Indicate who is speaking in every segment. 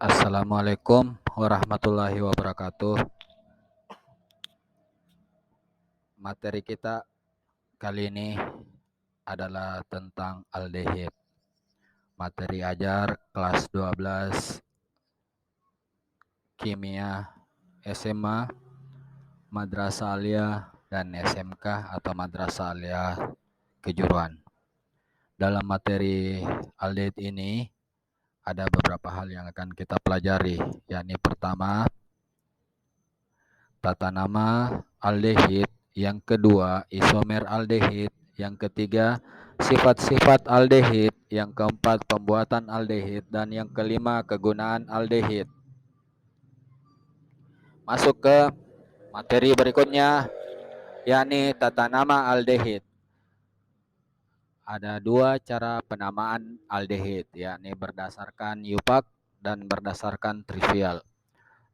Speaker 1: Assalamualaikum warahmatullahi wabarakatuh. Materi kita kali ini adalah tentang aldehid. Materi ajar kelas 12 Kimia SMA, Madrasah Aliyah, dan SMK atau Madrasah Aliyah Kejuruan. Dalam materi aldehid ini ada beberapa hal yang akan kita pelajari, yakni pertama, tata nama aldehid, yang kedua isomer aldehid, yang ketiga sifat-sifat aldehid, yang keempat pembuatan aldehid, dan yang kelima kegunaan aldehid. Masuk ke materi berikutnya, yakni tata nama aldehid. Ada dua cara penamaan aldehid, yakni berdasarkan yupak dan berdasarkan trivial.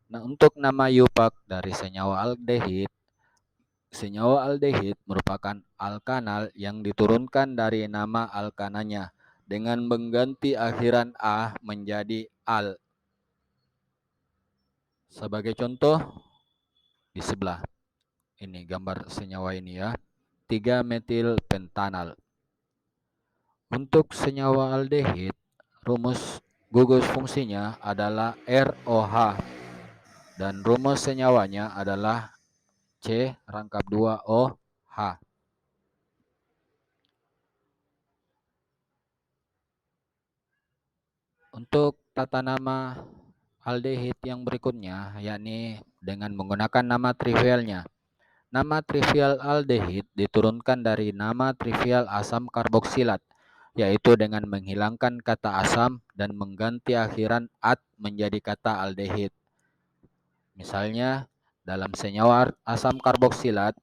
Speaker 1: Nah, untuk nama yupak dari senyawa aldehid, senyawa aldehid merupakan alkanal yang diturunkan dari nama alkananya dengan mengganti akhiran A menjadi al. Sebagai contoh, di sebelah ini gambar senyawa ini ya, 3-metil pentanal. Untuk senyawa aldehid, rumus gugus fungsinya adalah ROH dan rumus senyawanya adalah C♯2OH. Untuk tata nama aldehid yang berikutnya, yakni dengan menggunakan nama trivialnya. Nama trivial aldehid diturunkan dari nama trivial asam karboksilat, yaitu dengan menghilangkan kata asam dan mengganti akhiran at menjadi kata aldehid. Misalnya, dalam senyawa asam karboksilat,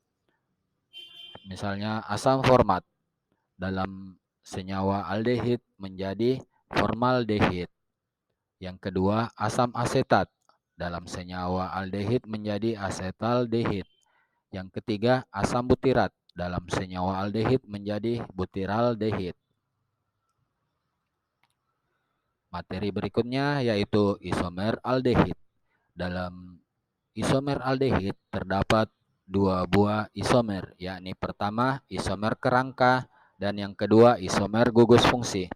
Speaker 1: misalnya asam format, dalam senyawa aldehid menjadi formaldehid. Yang kedua, asam asetat, dalam senyawa aldehid menjadi asetaldehid. Yang ketiga, asam butirat, dalam senyawa aldehid menjadi butiraldehid. Materi berikutnya yaitu isomer aldehid. Dalam isomer aldehid terdapat dua buah isomer, yakni pertama isomer kerangka dan yang kedua isomer gugus fungsi.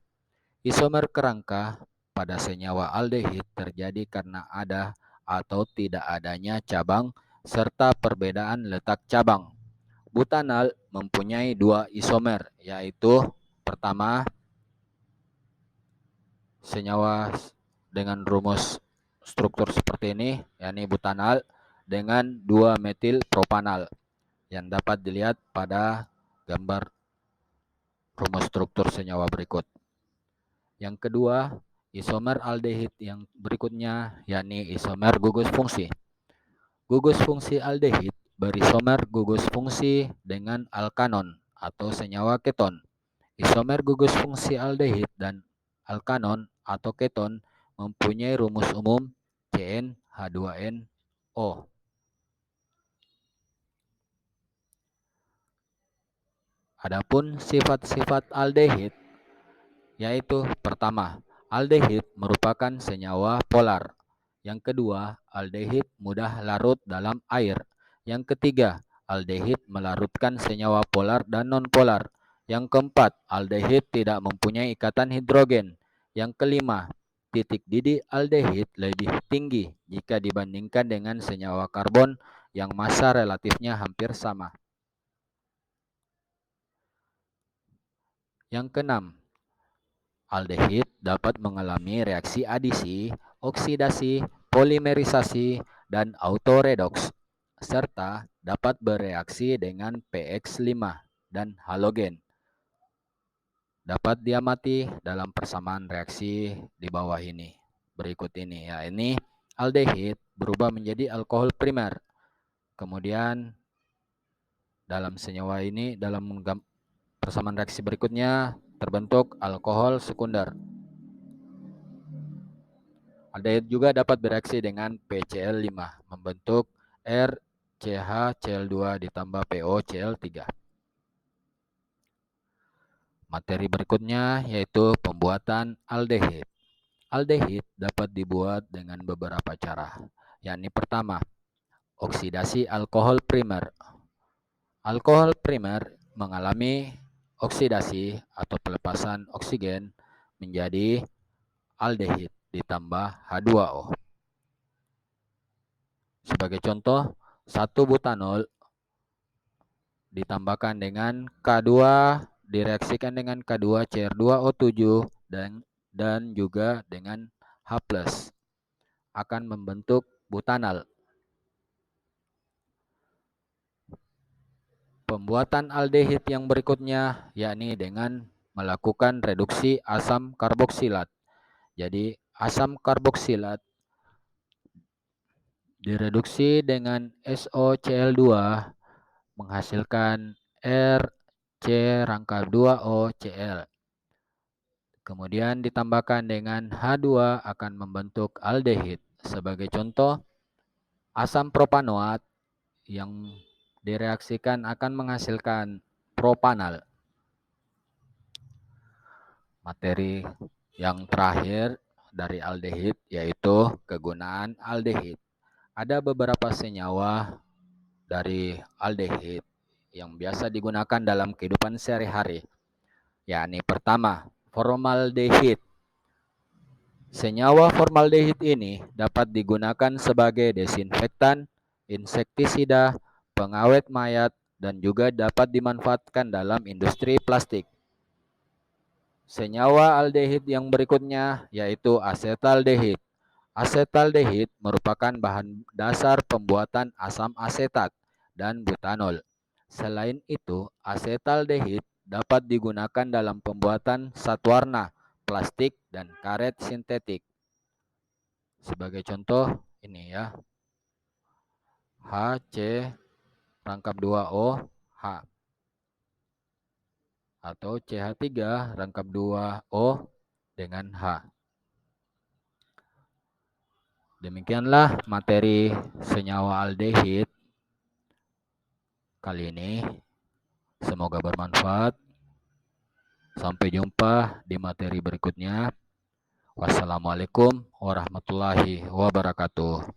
Speaker 1: Isomer kerangka pada senyawa aldehid terjadi karena ada atau tidak adanya cabang serta perbedaan letak cabang. Butanal mempunyai dua isomer, yaitu pertama senyawa dengan rumus struktur seperti ini, yakni butanal dengan 2-metil propanal yang dapat dilihat pada gambar rumus struktur senyawa berikut. Yang kedua, isomer aldehid yang berikutnya, yakni isomer gugus fungsi. Gugus fungsi aldehid berisomer gugus fungsi dengan alkanon atau senyawa keton. Isomer gugus fungsi aldehid dan alkanon atau keton mempunyai rumus umum CnH2nO. Adapun sifat-sifat aldehid yaitu pertama, aldehid merupakan senyawa polar. Yang kedua, aldehid mudah larut dalam air. Yang ketiga, aldehid melarutkan senyawa polar dan nonpolar. Yang keempat, aldehid tidak mempunyai ikatan hidrogen. Yang kelima, titik didih aldehid lebih tinggi jika dibandingkan dengan senyawa karbon yang massa relatifnya hampir sama. Yang keenam, aldehid dapat mengalami reaksi adisi, oksidasi, polimerisasi, dan autoredoks, serta dapat bereaksi dengan PX5 dan halogen. Dapat diamati dalam persamaan reaksi di bawah ini. Berikut ini ya, ini aldehid berubah menjadi alkohol primer. Kemudian dalam senyawa ini, dalam persamaan reaksi berikutnya terbentuk alkohol sekunder. Aldehid juga dapat bereaksi dengan PCl5 membentuk RCHCl2 ditambah POCl3. Materi berikutnya yaitu pembuatan aldehid. Aldehid dapat dibuat dengan beberapa cara, yakni pertama, oksidasi alkohol primer. Alkohol primer mengalami oksidasi atau pelepasan oksigen menjadi aldehid ditambah H2O. Sebagai contoh, 1 butanol ditambahkan dengan K2 direaksikan dengan K2Cr2O7 dan juga dengan H+ akan membentuk butanal. Pembuatan aldehid yang berikutnya yakni dengan melakukan reduksi asam karboksilat. Jadi asam karboksilat direduksi dengan SOCl2 menghasilkan RC2OCl. Kemudian ditambahkan dengan H2 akan membentuk aldehid. Sebagai contoh, asam propanoat yang direaksikan akan menghasilkan propanal. Materi yang terakhir dari aldehid yaitu kegunaan aldehid. Ada beberapa senyawa dari aldehid yang biasa digunakan dalam kehidupan sehari-hari, yakni pertama, formaldehid. Senyawa formaldehid ini dapat digunakan sebagai desinfektan, insektisida, pengawet mayat, dan juga dapat dimanfaatkan dalam industri plastik. Senyawa aldehid yang berikutnya yaitu asetaldehid. Asetaldehid merupakan bahan dasar pembuatan asam asetat dan butanol. Selain itu, asetaldehid dapat digunakan dalam pembuatan zat warna, plastik, dan karet sintetik. Sebagai contoh, ini ya, HC rangkap 2O H atau CH3 rangkap 2O dengan H. Demikianlah materi senyawa aldehid kali ini. Semoga bermanfaat. Sampai jumpa di materi berikutnya. Wassalamualaikum warahmatullahi wabarakatuh.